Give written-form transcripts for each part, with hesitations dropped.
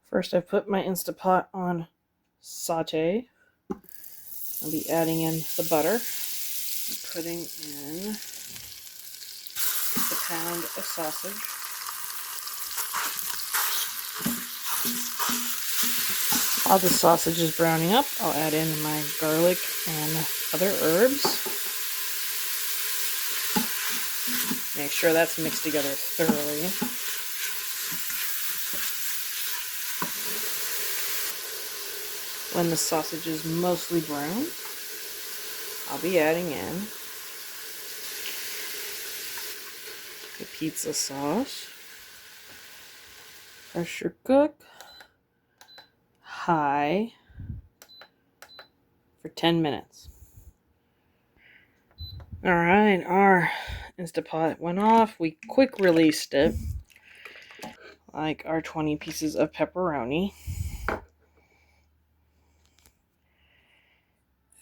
First, I put my Instapot on saute. I'll be adding in the butter, putting in the pound of sausage. While the sausage is browning up, I'll add in my garlic and other herbs. Make sure that's mixed together thoroughly. When the sausage is mostly brown, I'll be adding in the pizza sauce. Pressure cook high for 10 minutes. Alright, our Instapot went off. We quick released it, like our 20 pieces of pepperoni.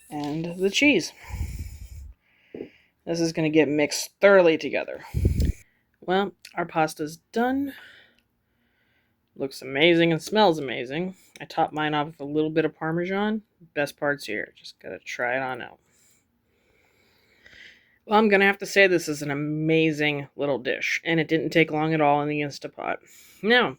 And the cheese. This is going to get mixed thoroughly together. Well, our pasta's done. Looks amazing and smells amazing. I topped mine off with a little bit of Parmesan. Best part's here. Just gotta try it on out. Well, I'm gonna have to say this is an amazing little dish, and it didn't take long at all in the Instapot. Now,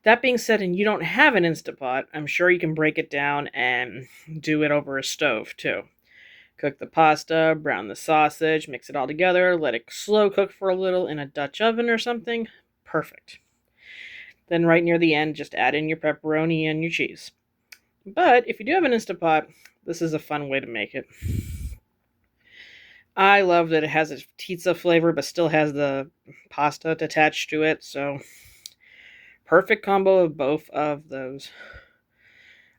that being said, and you don't have an Instapot, I'm sure you can break it down and do it over a stove too. Cook the pasta, brown the sausage, mix it all together, let it slow cook for a little in a Dutch oven or something. Perfect. Then right near the end, just add in your pepperoni and your cheese. But if you do have an Instapot, this is a fun way to make it. I love that it has a pizza flavor, but still has the pasta attached to it. So, perfect combo of both of those.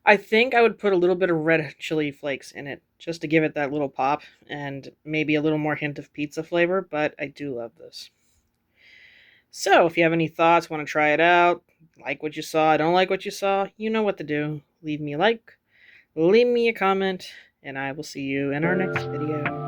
I think I would put a little bit of red chili flakes in it, just to give it that little pop, and maybe a little more hint of pizza flavor, but I do love this. So, if you have any thoughts, want to try it out, like what you saw, don't like what you saw, you know what to do. Leave me a like, leave me a comment, and I will see you in our next video.